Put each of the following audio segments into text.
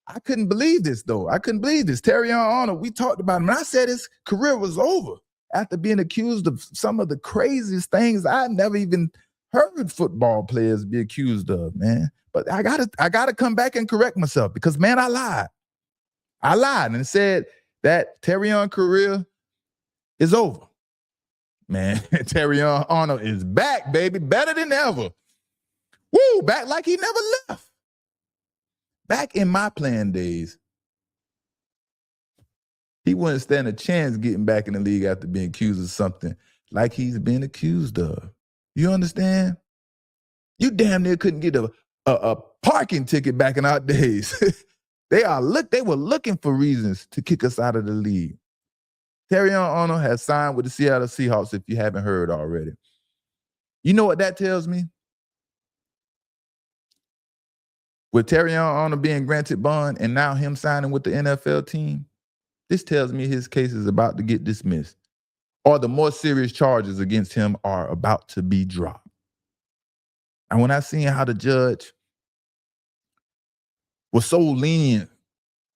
I couldn't believe this, though. I couldn't believe this. Terrion Arnold, we talked about him, and I said his career was over after being accused of some of the craziest things I never even heard football players be accused of, man. But I gotta come back and correct myself because, man, I lied. I lied and said that Terrion career is over. Man, Terrion Arnold is back, baby, better than ever. Woo, back like he never left. Back in my playing days, he wouldn't stand a chance getting back in the league after being accused of something like he's been accused of. You understand? You damn near couldn't get a parking ticket back in our days. They were looking for reasons to kick us out of the league. Terrion Arnold has signed with the Seattle Seahawks, if you haven't heard already. You know what that tells me? With Terrion Arnold being granted bond and now him signing with the NFL team, this tells me his case is about to get dismissed, or the more serious charges against him are about to be dropped. And when I seen how the judge was so lenient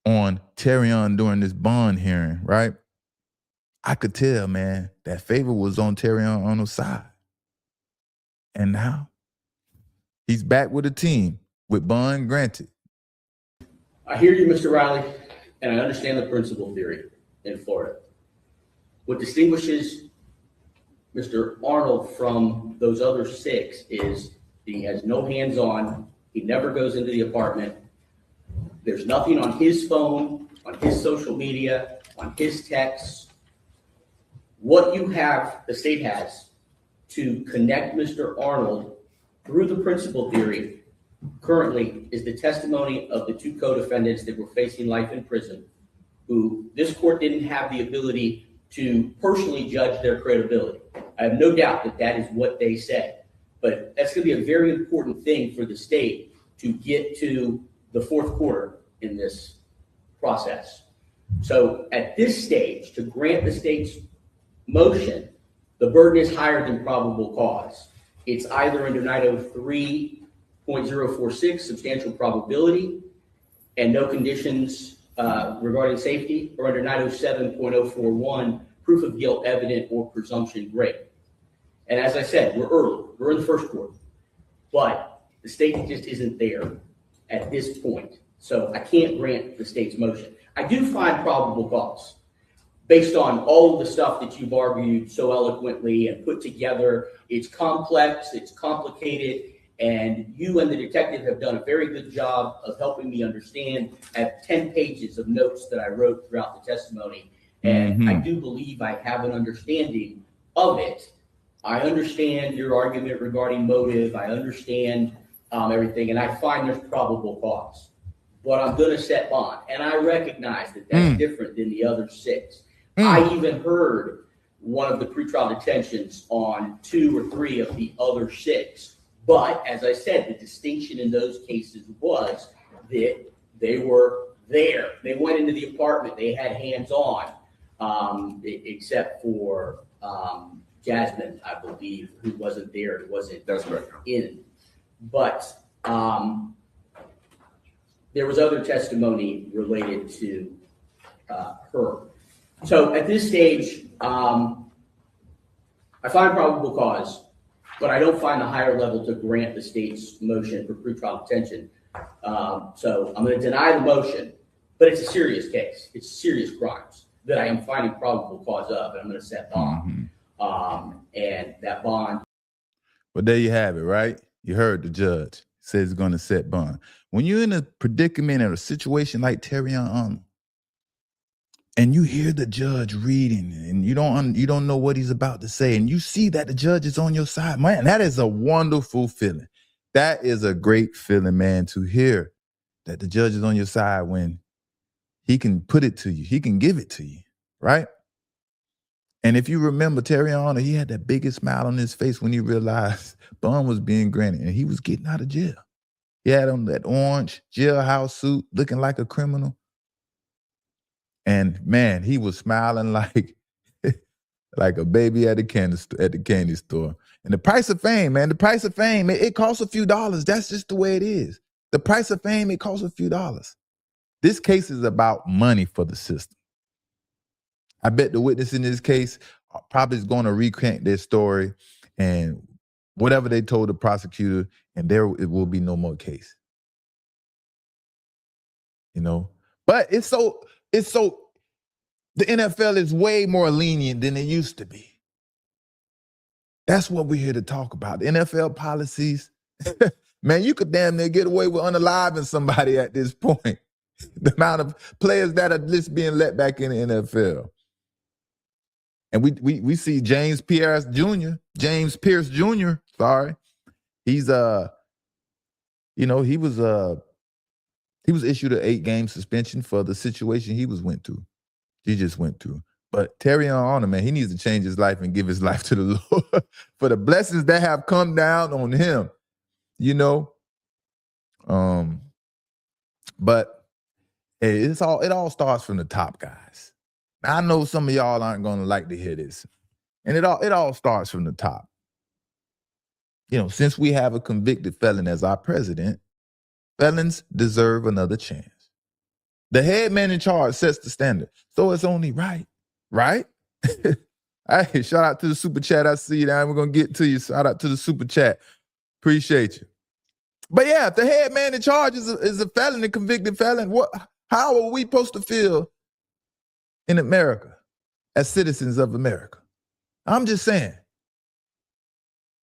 on Terrion during this bond hearing, right? I could tell, man, that favor was on Terrion Arnold's side. And now he's back with the team with bond granted. I hear you, Mr. Riley, and I understand the principal theory in Florida. What distinguishes Mr. Arnold from those other six is he has no hands-on. He never goes into the apartment. There's nothing on his phone, on his social media, on his texts. What you have, the state has, to connect Mr. Arnold through the principal theory currently is the testimony of the two co-defendants that were facing life in prison, who this court didn't have the ability to personally judge their credibility. I have no doubt that that is what they said, but that's going to be a very important thing for the state to get to the fourth quarter in this process. So at this stage, to grant the state's motion, the burden is higher than probable cause. It's either under 903.046, substantial probability, and no conditions regarding safety, or under 907.041, proof of guilt evident or presumption great. And as I said, we're early. We're in the first quarter. But the state just isn't there at this point. So I can't grant the state's motion. I do find probable cause based on all of the stuff that you've argued so eloquently and put together. It's complex, it's complicated, and you and the detective have done a very good job of helping me understand. I have 10 pages of notes that I wrote throughout the testimony, and I do believe I have an understanding of it. I understand your argument regarding motive. I understand everything, and I find there's probable cause. But I'm going to set bond, and I recognize that that's different than the other six. I even heard one of the pretrial detentions on 2 or 3 of the other 6. But as I said, the distinction in those cases was that they were there. They went into the apartment. They had hands on, except for Jasmine, I believe, who wasn't there. Who wasn't in. But there was other testimony related to her. So at this stage, I find probable cause, but I don't find the higher level to grant the state's motion for pretrial detention. So I'm going to deny the motion, but it's a serious case. It's serious crimes that I am finding probable cause of, and I'm going to set bond. And that bond. Well, there you have it, right? You heard the judge says he's going to set bond. When you're in a predicament or a situation like Terrion Arnold, and you hear the judge reading, and you don't know what he's about to say, and you see that the judge is on your side, man, that is a wonderful feeling. That is a great feeling, man, to hear that the judge is on your side when he can put it to you. He can give it to you, right? And if you remember Terrion Arnold, he had that biggest smile on his face when he realized bond was being granted and he was getting out of jail. He had on that orange jailhouse suit looking like a criminal. And man, he was smiling like, like a baby at the candy store. And the price of fame, man, the price of fame, it costs a few dollars. That's just the way it is. The price of fame, it costs a few dollars. This case is about money for the system. I bet the witness in this case probably is going to recant their story and whatever they told the prosecutor, and it will be no more case. But it's so the NFL is way more lenient than it used to be. That's what we're here to talk about. The NFL policies. Man, you could damn near get away with unaliving somebody at this point. The amount of players that are just being let back in the NFL. And we see James Pierce Jr. Sorry. He's he was issued an 8-game suspension for the situation he just went through. But Terrion Arnold, man, he needs to change his life and give his life to the Lord for the blessings that have come down on him. But hey, it all starts from the top, guys. Now, I know some of y'all aren't going to like to hear this. And it all starts from the top. Since we have a convicted felon as our president, felons deserve another chance. The head man in charge sets the standard. So it's only right? Hey, shout out to the super chat. I see you now. We're going to get to you. Shout out to the super chat. Appreciate you. But yeah, if the head man in charge is a felon, a convicted felon, how are we supposed to feel in America as citizens of America? I'm just saying.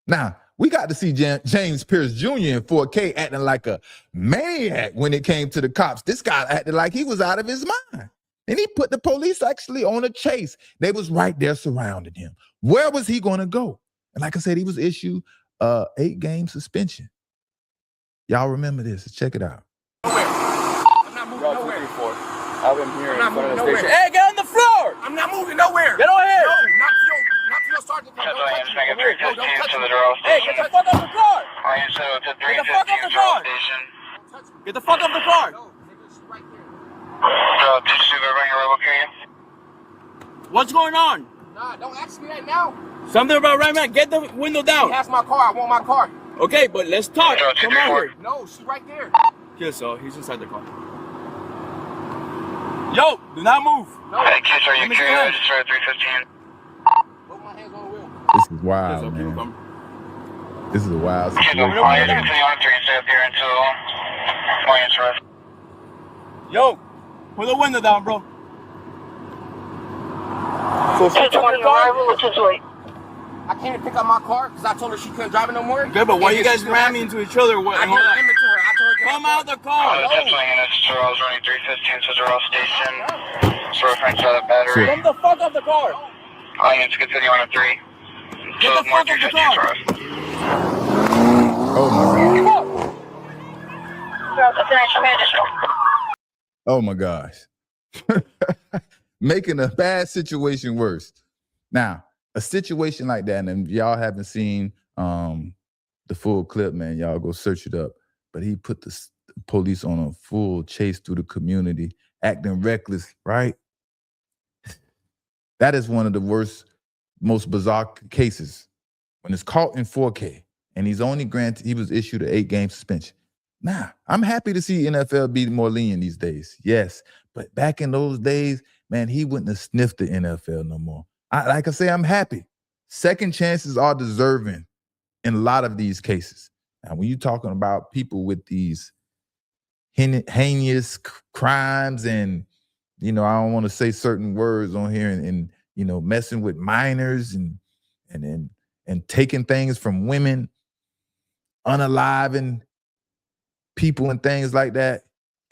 Now, we got to see James Pierce Jr. in 4K acting like a maniac when it came to the cops. This guy acted like he was out of his mind. And he put the police actually on a chase. They was right there surrounding him. Where was he going to go? And like I said, he was issued a 8-game suspension. Y'all remember this. Check it out. Nowhere. I'm not moving nowhere. I've been here in front of the station. Hey, get on the floor! I'm not moving nowhere. Get on here. No, not to your sergeant. Don't touch me. No, don't touch me. Hey, get the fuck off the car. Get the fuck off the car. Get the fuck off the car. No, nigga, right there. What's going on? Nah, don't ask me that now. Something about right now. Get the window down. She has my car. I want my car. Okay, but let's talk. Come on here. No, she's right there. Yeah, so he's inside the car. Yo, do not move. No. Hey, kids, are you curious? It's 315. Put my hands on the wheel. This is wild, man. This is a wild situation. Yo, put the window down, bro. So she's on the arrival or too late? I came to pick up my car because I told her she couldn't drive it no more. Good, but why you guys ramming into each other? What? I didn't ram into her. I told her come out the car. Definitely Heinous. Charles running 315 to Zero Station. Reference to the battery. Come the fuck off the car. Heinous, continue on a 3. Get the fuck off the car. Oh my gosh. Making a bad situation worse. Now, a situation like that, and if y'all haven't seen the full clip, man, y'all go search it up. But he put the police on a full chase through the community, acting reckless, right? That is one of the worst, most bizarre cases. When it's caught in 4K, and he was issued an 8-game suspension. Now, I'm happy to see NFL be more lenient these days. Yes, but back in those days, man, he wouldn't have sniffed the NFL no more. Like I say, I'm happy. Second chances are deserving in a lot of these cases. Now, when you're talking about people with these heinous crimes and, I don't want to say certain words on here and messing with minors and taking things from women, unaliving people and things like that,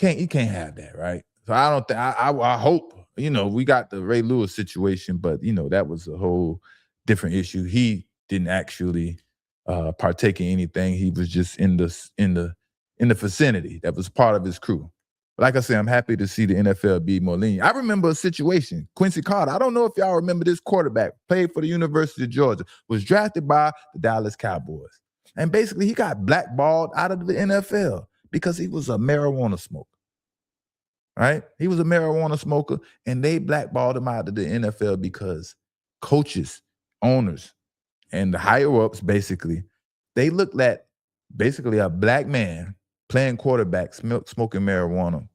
you can't have that, right? So I don't think, I hope, we got the Ray Lewis situation, but that was a whole different issue. He didn't actually partake in anything. He was just in the vicinity. That was part of his crew. But like I said, I'm happy to see the NFL be more lenient. I remember a situation, Quincy Carter. I don't know if y'all remember this quarterback, played for the University of Georgia, was drafted by the Dallas Cowboys. And basically he got blackballed out of the NFL because he was a marijuana smoker. Right? He was a marijuana smoker, and they blackballed him out of the NFL because coaches, owners, and the higher-ups, basically, they looked at basically a black man playing quarterback, smoking marijuana,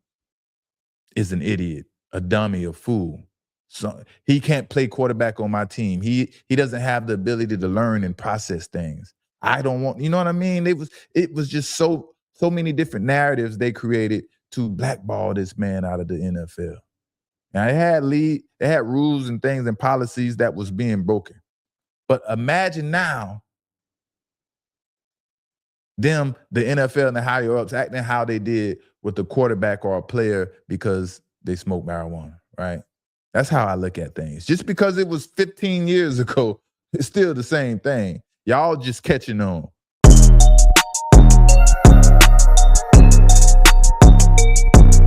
is an idiot, a dummy, a fool. So he can't play quarterback on my team. He doesn't have the ability to learn and process things. I don't want, you know what I mean? It was just so many different narratives they created to blackball this man out of the NFL. Now it had rules and things and policies that was being broken. But imagine now them, the NFL and the higher ups, acting how they did with the quarterback or a player because they smoke marijuana, right? That's how I look at things. Just because it was 15 years ago, it's still the same thing. Y'all just catching on.